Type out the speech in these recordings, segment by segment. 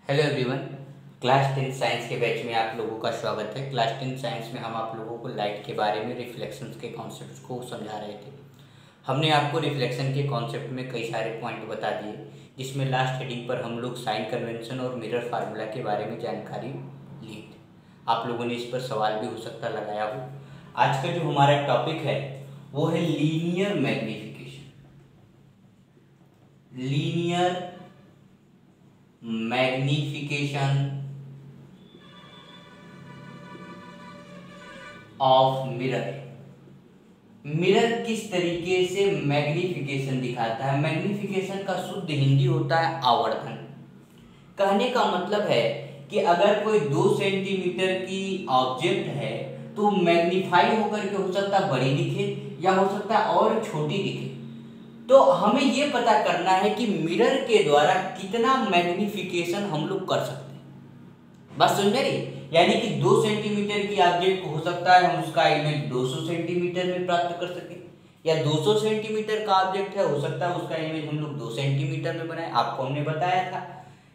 Hello everyone. Class 10 science के batch में आप लोगों का स्वागत है। क्लास 10 साइंस में हम आप लोगों को लाइट के बारे में रिफ्लेक्शंस के कॉन्सेप्ट्स को समझा रहे थे। हमने आपको रिफ्लेक्शन के कॉन्सेप्ट में कई सारे पॉइंट बता दिए, जिसमें लास्ट हेडिंग पर हम लोग साइन कन्वेंशन और मिरर फार्मूला के बारे में जानकारी ली थी। आप लोगों ने इस पर सवाल भी हो सकता लगाया हो। आज का जो हमारा टॉपिक है वो है linear magnification. Linear magnification of mirror. Mirror किस तरीके से मैग्नीफिकेशन दिखाता है? मैग्नीफिकेशन का शुद्ध हिंदी होता है आवर्धन। कहने का मतलब है कि अगर कोई 2 सेंटीमीटर की ऑब्जेक्ट है तो मैग्नीफाई होकर के हो सकता है बड़ी दिखे या हो सकता है और छोटी दिखे। तो हमें ये पता करना है कि मिरर के द्वारा कितना मैग्नीफिकेशन हम लोग कर सकते हैं। बस समझ रही? यानी कि 2 सेंटीमीटर की ऑब्जेक्ट को हो सकता है हम उसका इमेज 200 सेंटीमीटर में प्राप्त कर सकें, या 200 सेंटीमीटर का ऑब्जेक्ट है हो सकता है उसका इमेज हम लोग 2 सेंटीमीटर में बनाए। आपको हमने बताया था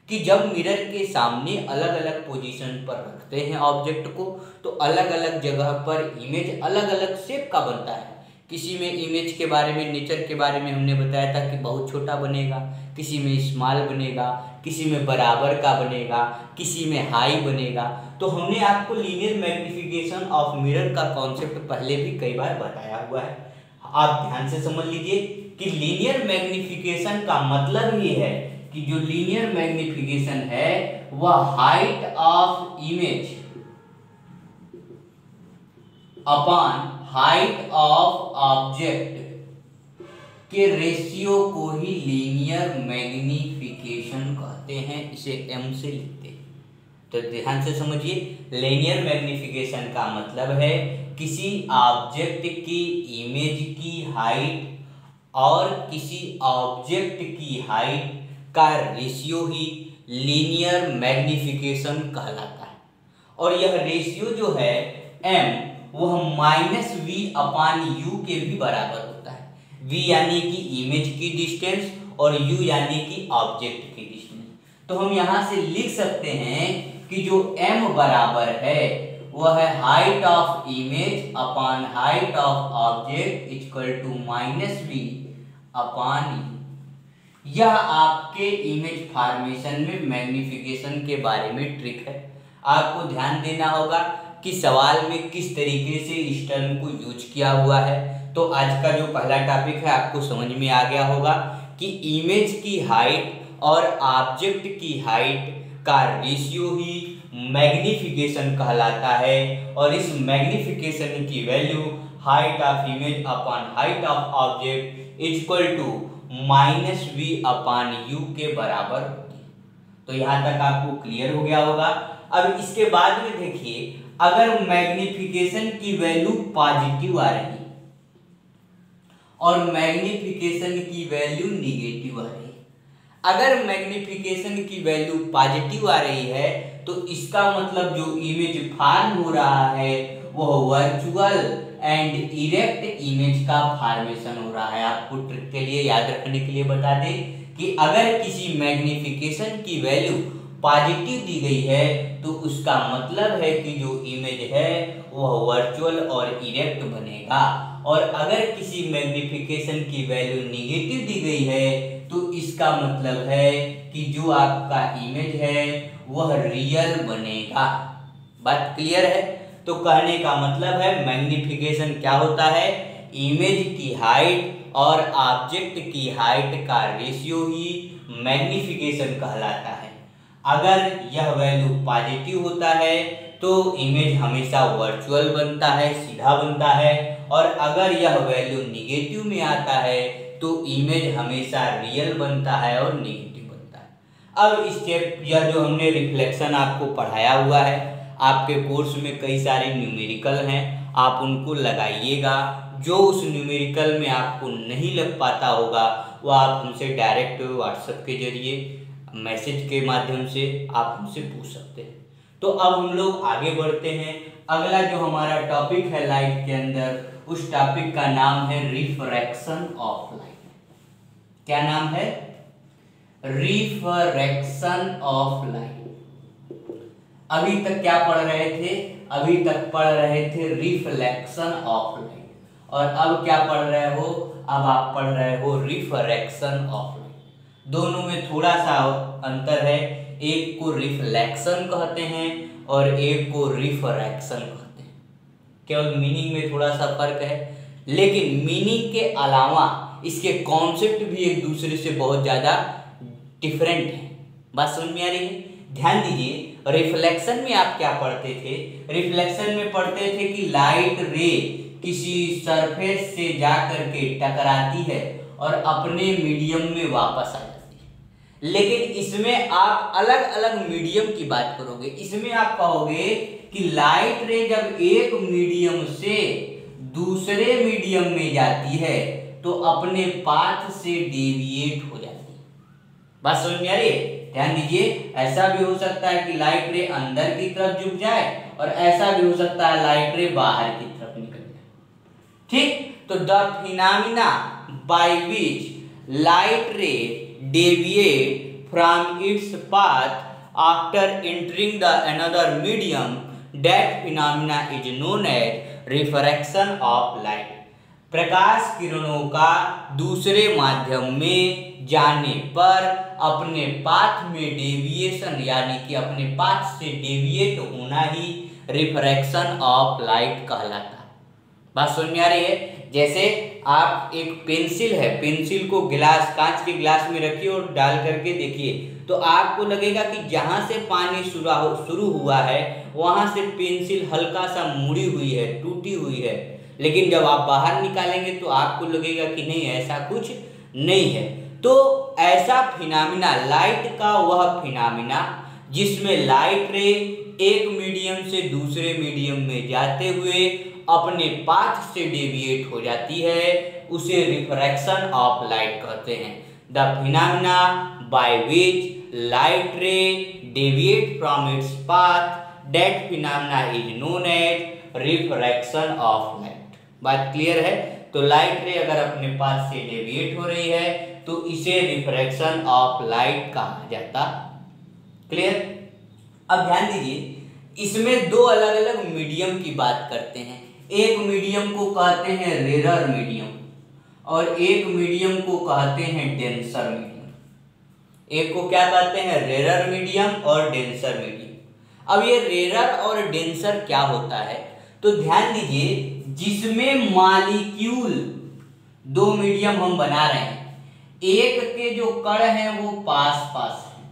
कि जब मिरर के सामने अलग अलग पोजीशन पर रखते हैं ऑब्जेक्ट को तो अलग अलग जगह पर इमेज अलग अलग शेप का बनता है। किसी में इमेज के बारे में, नेचर के बारे में हमने बताया था कि बहुत छोटा बनेगा, किसी में स्मॉल बनेगा, किसी में बराबर का बनेगा, किसी में हाई बनेगा। तो हमने आपको लीनियर मैग्नीफिकेशन ऑफ मिरर का कॉन्सेप्ट पहले भी कई बार बताया हुआ है। आप ध्यान से समझ लीजिए कि लीनियर मैग्नीफिकेशन का मतलब ही है कि जो लीनियर मैग्नीफिकेशन है वह height of image upon height of object के रेशियो को ही लीनियर मैग्नीफिकेशन कहते हैं। इसे m से लिखते हैं। तो ध्यान से समझिए, लीनियर मैग्नीफिकेशन का मतलब है किसी ऑब्जेक्ट की इमेज की हाइट और किसी ऑब्जेक्ट की हाइट का रेशियो ही लीनियर मैग्नीफिकेशन कहलाता है। और यह रेशियो जो है m वह -v/u के भी बराबर होता है। v यानी कि इमेज की डिस्टेंस और u यानी कि ऑब्जेक्ट की डिस्टेंस। तो हम यहाँ से लिख सकते हैं कि जो m बराबर है वह है height of image upon height of object equal to -v/u। यह आपके इमेज फॉर्मेशन में मैग्नीफिकेशन के बारे में ट्रिक है। आपको ध्यान देना होगा कि सवाल में किस तरीके से इस टर्म को यूज किया हुआ है। तो आज का जो पहला टॉपिक है आपको समझ में आ गया होगा कि इमेज की हाइट और ऑब्जेक्ट की हाइट का रेशियो ही मैग्नीफिकेशन कहलाता है। और इस मैग्नीफिकेशन की value height of image upon height of object equal to -v/u के बराबर होती है। तो यहाँ तक आपको क्लियर हो गया होगा। अब इसके बाद में देखिए, अगर मैग्नीफिकेशन की वैल्यू पॉजिटिव आ रही और मैग्नीफिकेशन की वैल्यू निगेटिव आ रही, अगर मैग्नीफिकेशन की वैल्यू पॉजिटिव आ रही है तो इसका मतलब जो इमेज फॉर्म हो रहा है वह वर्चुअल एंड इरेक्ट इमेज का फॉर्मेशन हो रहा है। आपको ट्रिक के लिए याद रखने के लिए बता दें कि अगर किसी मैग्नीफिकेशन की वैल्यू पॉजिटिव दी गई है तो उसका मतलब है कि जो इमेज है वह वर्चुअल और इरेक्ट बनेगा। और अगर किसी मैग्नीफिकेशन की वैल्यू निगेटिव दी गई है तो इसका मतलब है कि जो आपका इमेज है वह रियल बनेगा। बात क्लियर है? तो कहने का मतलब है मैग्नीफिकेशन क्या होता है? इमेज की हाइट और ऑब्जेक्ट की हाइट का रेशियो ही मैग्नीफिकेशन कहलाता है। अगर यह वैल्यू पॉजिटिव होता है तो इमेज हमेशा वर्चुअल बनता है, सीधा बनता है। और अगर यह वैल्यू निगेटिव में आता है तो इमेज हमेशा रियल बनता है और निगेटिव बनता है। अब स्टेप यह जो हमने रिफ्लेक्शन आपको पढ़ाया हुआ है, आपके कोर्स में कई सारे न्यूमेरिकल हैं, आप उनको लगाइएगा। जो उस न्यूमेरिकल में आपको नहीं लग पाता होगा वह आप हमसे डायरेक्ट व्हाट्सएप के जरिए मैसेज के माध्यम से आप हमसे पूछ सकते हैं। तो अब हम लोग आगे बढ़ते हैं। अगला जो हमारा टॉपिक है लाइट के अंदर, उस टॉपिक का नाम है रिफ्रैक्शन ऑफ लाइट। क्या नाम है? Refraction of light. अभी तक क्या पढ़ रहे थे? अभी तक पढ़ रहे थे रिफ्लेक्शन ऑफ लाइट, और अब क्या पढ़ रहे हो? अब आप पढ़ रहे हो रिफ्रैक्शन ऑफ लाइट। दोनों में थोड़ा सा अंतर है, एक को रिफ्लेक्शन कहते हैं और एक को रिफ्रैक्शन कहते हैं। केवल मीनिंग में थोड़ा सा फर्क है, लेकिन मीनिंग के अलावा इसके कॉन्सेप्ट भी एक दूसरे से बहुत ज़्यादा डिफरेंट है। बात समझ में आ रही है? ध्यान दीजिए, रिफ्लेक्शन में आप क्या पढ़ते थे? रिफ्लेक्शन में पढ़ते थे कि लाइट रे किसी सरफेस से जाकर के टकराती है और अपने मीडियम में वापस आ जाती है। लेकिन इसमें आप अलग अलग मीडियम की बात करोगे। इसमें आप कहोगे कि लाइट रे जब एक मीडियम से दूसरे मीडियम में जाती है तो अपने पाथ से डेविएट हो जाती है। बात समझ में आ रही है? ध्यान दीजिए, ऐसा भी हो सकता है कि लाइट रे अंदर की तरफ झुक जाए और ऐसा भी हो सकता है लाइट रे बाहर की तरफ निकल जाए। ठीक, तो the phenomena by which light ray deviate from its path after entering the another medium, that phenomena is known as refraction of light. प्रकाश किरणों का दूसरे माध्यम में जाने पर अपने पाथ में डेविएशन, यानी कि अपने पाथ से डेविएट होना ही रिफ्रैक्शन ऑफ लाइट कहलाता है। बात समझ में आ रही है? जैसे आप एक पेंसिल है, पेंसिल को गिलास, कांच के गिलास में रखिए और डाल करके देखिए, तो आपको लगेगा कि जहां से पानी शुरू हुआ है वहां से पेंसिल हल्का सा मुड़ी हुई है, टूटी हुई है। लेकिन जब आप बाहर निकालेंगे तो आपको लगेगा कि नहीं, ऐसा कुछ नहीं है। तो ऐसा फिनोमिना, लाइट का वह फिनोमिना जिसमें लाइट रे एक मीडियम से दूसरे मीडियम में जाते हुए अपने पाथ से डेविएट हो जाती है, उसे रिफ्रैक्शन ऑफ लाइट कहते हैं। The phenomena by which light ray deviate from its path, that phenomena is known as refraction of light. बात क्लियर है? तो लाइट रे अगर अपने पाथ से डेविएट हो रही है तो इसे रिफ्रैक्शन ऑफ लाइट कहा जाता। क्लियर? अब ध्यान दीजिए, इसमें दो अलग अलग मीडियम की बात करते हैं। एक मीडियम को कहते हैं रेरर मीडियम और एक मीडियम को कहते हैं डेंसर मीडियम। एक को क्या कहते हैं? रेरर मीडियम और डेंसर मीडियम। अब ये रेरर और डेंसर क्या होता है? तो ध्यान दीजिए, जिसमें मॉलिक्यूल, दो मीडियम हम बना रहे हैं, एक के जो कण हैं वो पास पास हैं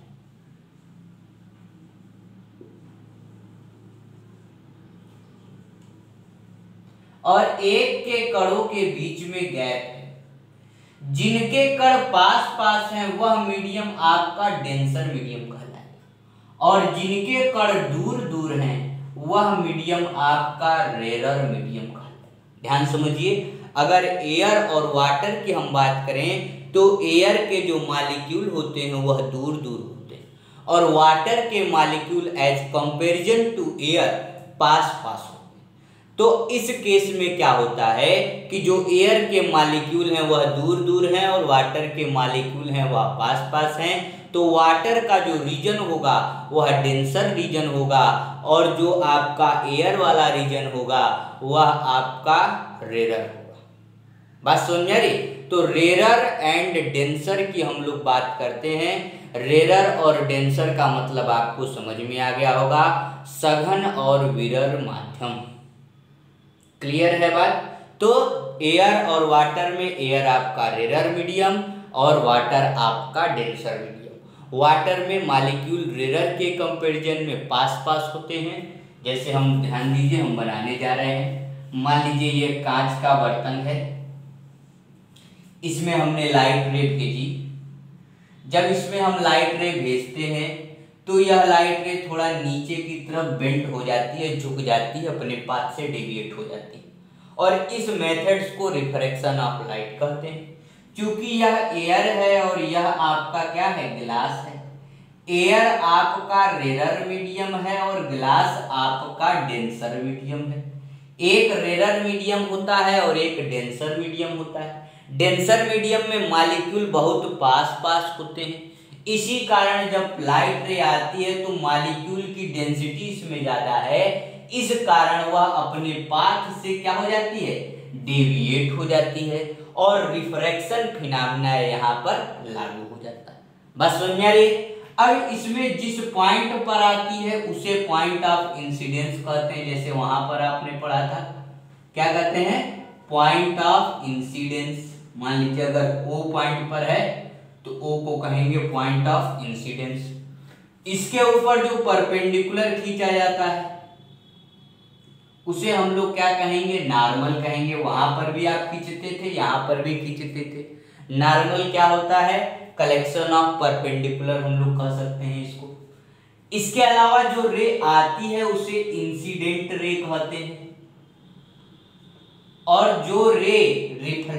और एक के कणों के बीच में गैप है। जिनके कण पास पास हैं वह मीडियम आपका डेंसर मीडियम कहलाएगा और जिनके कण दूर दूर हैं वह मीडियम आपका रेरर मीडियम कहलाएगा। ध्यान समझिए, अगर एयर और वाटर की हम बात करें तो एयर के जो मॉलिक्यूल होते हैं वह दूर दूर होते हैं और वाटर के molecule as comparison to air पास पास होते हैं। तो इस केस में क्या होता है कि जो एयर के मॉलिक्यूल हैं वह दूर दूर हैं और वाटर के मॉलिक्यूल हैं वह पास पास हैं। तो वाटर का जो रीजन होगा वह डेंसर रीजन होगा और जो आपका एयर वाला रीजन होगा वह आपका रेरर होगा। बात समझ में आ रही? तो रेरर एंड डेंसर की हम लोग बात करते हैं। रेरर और डेंसर का मतलब आपको समझ में आ गया होगा, सघन और विरल माध्यम। क्लियर है बात? तो एयर और वाटर में एयर आपका रेरर मीडियम और वाटर आपका डेंसर मीडियम। वाटर में मॉलिक्यूल रेरर के कंपैरिजन में पास पास होते हैं। जैसे हम, ध्यान दीजिए, हम बनाने जा रहे हैं। मान लीजिए ये कांच का बर्तन है, इसमें हमने लाइट रे भेजी। जब इसमें हम लाइट रे भेजते हैं तो यह लाइट रे थोड़ा नीचे की तरफ बेंड हो जाती है, झुक जाती है, अपने पाथ से डेविएट हो जाती है और इस मेथड्स को रिफ्रैक्शन ऑफ लाइट कहते हैं। क्योंकि यह एयर है और यह आपका क्या है? ग्लास है। एयर आपका रेरर मीडियम है और ग्लास आपका डेंसर मीडियम है। एक रेरर मीडियम होता है और एक डेंसर मीडियम होता है। डेंसर मीडियम में मॉलिक्यूल बहुत पास पास होते हैं, इसी कारण जब लाइट रे आती है तो मॉलिक्यूल की डेंसिटी इसमें ज्यादा है, इस कारण वह अपने पाथ से क्या हो जाती है, डेविएट हो जाती है और रिफ्रैक्शन फिनोमेना यहाँ पर लागू हो जाता है। बस समझ में आ रही है। अब इसमें जिस पॉइंट पर आती है उसे पॉइंट ऑफ इंसिडेंस कहते हैं, जैसे वहां पर आपने पढ़ा था, क्या कहते हैं, पॉइंट ऑफ इंसिडेंस। मान लीजिए अगर ओ पॉइंट पर है तो ओ को कहेंगे पॉइंट ऑफ इंसिडेंस। इसके ऊपर जो परपेंडिकुलर खींचा जाता है उसे हम लोग क्या कहेंगे, नॉर्मल कहेंगे। वहां पर भी आप खींचते थे, यहां पर भी खींचते थे। नॉर्मल क्या होता है, कलेक्शन ऑफ परपेंडिकुलर हम लोग कह सकते हैं इसको। इसके अलावा जो रे आती है उसे इंसिडेंट रे कहते हैं, और जो रे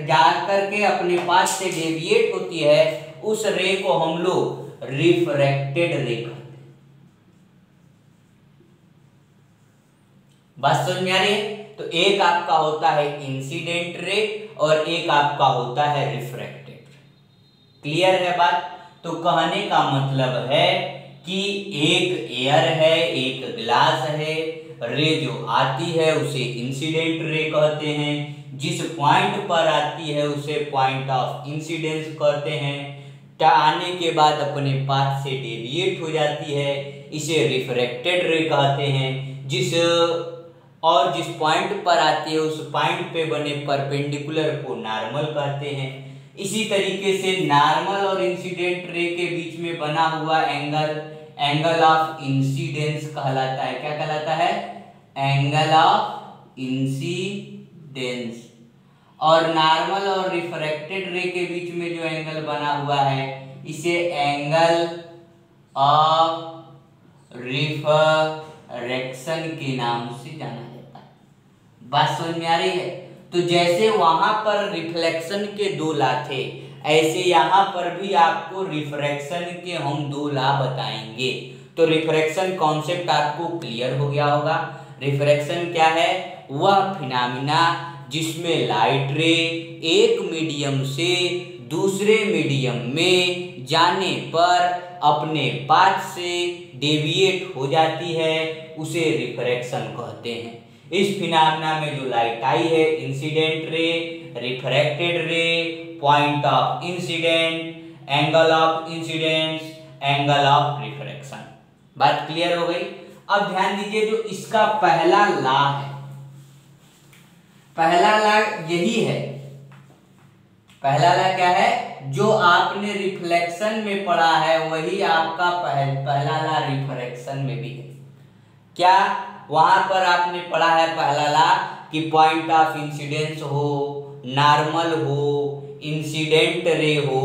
जा करके अपने पास से डेविएट होती है उस रे को हम लोग रिफ्रैक्टेड रे कहते हैं। बात समझ में आ रही है। तो एक आपका होता है इंसिडेंट रे और एक आपका होता है रिफ्रैक्टेड रे। क्लियर है बात। तो कहने का मतलब है कि एक एयर है, एक ग्लास है, रे जो आती है उसे इंसिडेंट रे कहते हैं, जिस पॉइंट पर आती है उसे पॉइंट ऑफ इंसिडेंस कहते हैं, आने के बाद अपने पाथ से डेविएट हो जाती है, इसे रिफ्रैक्टेड रे कहते हैं। जिस पॉइंट पर आती है उस पॉइंट पे बने परपेंडिकुलर को नॉर्मल कहते हैं। इसी तरीके से नॉर्मल और इंसिडेंट रे के बीच में बना हुआ एंगल ऑफ इंसिडेंस कहलाता है। क्या कहलाता है, एंगल ऑफ इंसिडेंस। और नॉर्मल और रिफ्रैक्टेड रे के बीच में जो एंगल बना हुआ है इसे एंगल ऑफ रिफ्रैक्शन के नाम से जाना जाता है। बात समझ में आ रही है। तो जैसे वहां पर रिफ्लेक्शन के दो लॉ थे, ऐसे यहाँ पर भी आपको रिफ्रैक्शन के हम दो लॉ बताएंगे। तो रिफ्रैक्शन कॉन्सेप्ट आपको क्लियर हो गया होगा। रिफ्रैक्शन क्या है, वह फिनोमेना जिसमें लाइट रे एक मीडियम से दूसरे मीडियम में जाने पर अपने पाथ से डेविएट हो जाती है, उसे रिफ्रैक्शन कहते हैं। इस फिनोमेना में जो लाइट आई है, इंसिडेंट रे, रिफ्रैक्टेड रे, point of incident, angle of incidence, angle of refraction. बात क्लियर हो गई। अब ध्यान दीजिए, जो इसका पहला लॉ है, पहला लॉ यही है। पहला लॉ क्या है, जो आपने रिफ्लेक्शन में पढ़ा है वही आपका पहला लॉ रिफ्रैक्शन में भी है। क्या वहां पर आपने पढ़ा है पहला लॉ कि पॉइंट ऑफ इंसिडेंस हो, नॉर्मल हो, इंसिडेंट रे हो,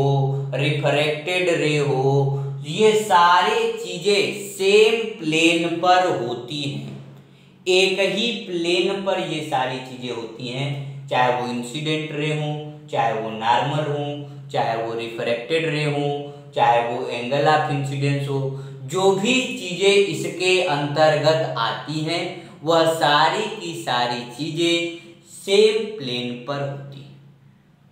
रिफ्रैक्टेड रे हो, ये सारी चीजें सेम प्लेन पर होती हैं। एक ही प्लेन पर ये सारी चीजें होती हैं, चाहे वो इंसिडेंट रे हो, चाहे वो नॉर्मल हो, चाहे वो रिफ्रैक्टेड रे हो, चाहे वो एंगल ऑफ इंसिडेंस हो। जो भी चीजें इसके अंतर्गत आती हैं वह सारी की सारी चीजें सेम प्लेन पर होती हैं।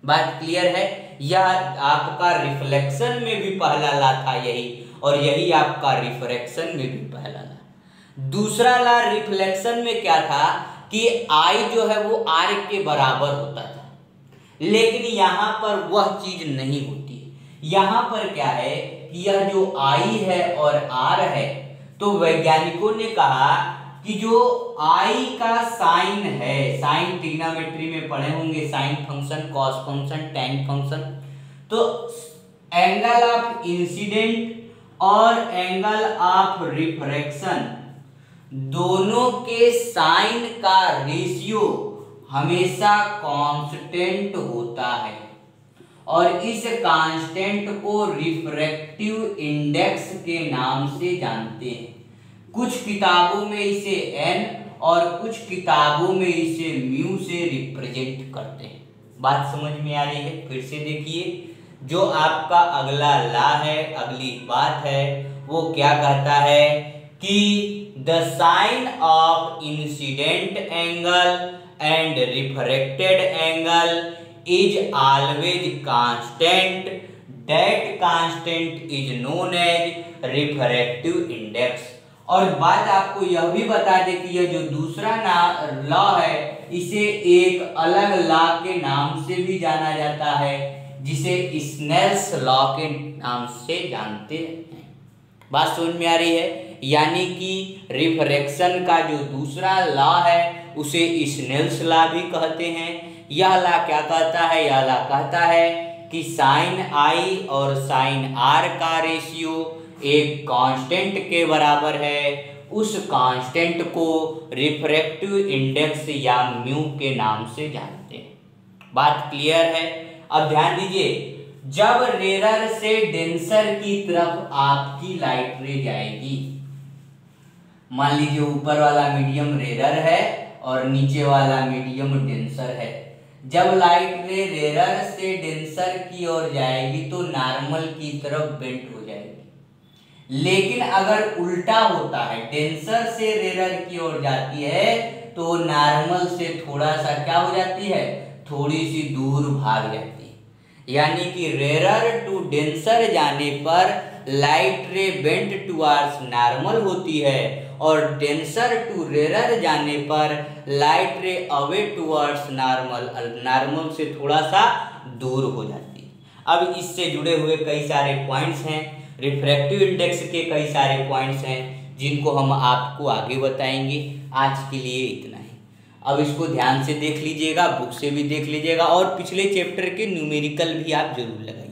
बात क्लियर है। यह आपका रिफ्लेक्शन में भी पहला लॉ था यही, और यही आपका रिफ्रैक्शन में भी पहला लॉ। दूसरा लॉ रिफ्लेक्शन में क्या था कि आई जो है वो आर के बराबर होता था, लेकिन यहाँ पर वह चीज नहीं होती। यहाँ पर क्या है कि यह जो आई है और आर है, तो वैज्ञानिकों ने कहा कि जो आई का साइन है, साइन ट्रिग्नोमेट्री में पढ़े होंगे, sine function, cos function, tan function, तो एंगल ऑफ इंसिडेंट और एंगल ऑफ रिफ्रैक्शन दोनों के साइन का रेशियो हमेशा कांस्टेंट होता है, और इस कांस्टेंट को रिफ्रैक्टिव इंडेक्स के नाम से जानते हैं। कुछ किताबों में इसे n और कुछ किताबों में इसे म्यू से रिप्रेजेंट करते हैं। बात समझ में आ रही है। फिर से देखिए, जो आपका अगला लॉ है, अगली बात है, वो क्या कहता है कि the sine of incident angle and refracted angle is always constant that constant is known as refractive index. और बात आपको यह भी बता दे कि यह जो दूसरा लॉ है इसे एक अलग लॉ के नाम से भी जाना जाता है, जिसे स्नेल्स लॉ के नाम से जानते हैं। बात समझ में आ रही है? यानी कि रिफ्रैक्शन का जो दूसरा लॉ है उसे स्नेल्स लॉ भी कहते हैं। यह लॉ क्या कहता है? यह लॉ कहता है कि साइन आई और साइन आर का रेशियो एक कांस्टेंट के बराबर है। उस कांस्टेंट को रिफ्रैक्टिव इंडेक्स या म्यू के नाम से जानते हैं। बात क्लियर है? अब ध्यान दीजिए, जब रेरर से डेंसर की तरफ आपकी लाइट रे जाएगी, मान लीजिए ऊपर वाला मीडियम रेरर है और नीचे वाला मीडियम डेंसर है। जब लाइट रे रेरर से डेंसर की ओर जाएगी तो नॉर्मल की तरफ बेंट हो जाएगी। लेकिन अगर उल्टा होता है, डेंसर से रेरर की ओर जाती है तो नॉर्मल से थोड़ा सा क्या हो जाती है? थोड़ी सी दूर भाग जाती है। यानी कि रेरर टू डेंसर जाने पर लाइट रे बेंट टुवर्ड्स नॉर्मल होती है और डेंसर टू रेरर जाने पर लाइट रे अवे टुवर्ड्स नॉर्मल से थोड़ा सा दूर हो जाती है। अब इससे जुड़े हुए कई सारे पॉइंट्स हैं, रिफ्रैक्टिव इंडेक्स के कई सारे पॉइंट्स हैं जिनको हम आपको आगे बताएंगे। आज के लिए इतना ही। अब इसको ध्यान से देख लीजिएगा, बुक से भी देख लीजिएगा और पिछले चैप्टर के न्यूमेरिकल भी आप जरूर लगाइए।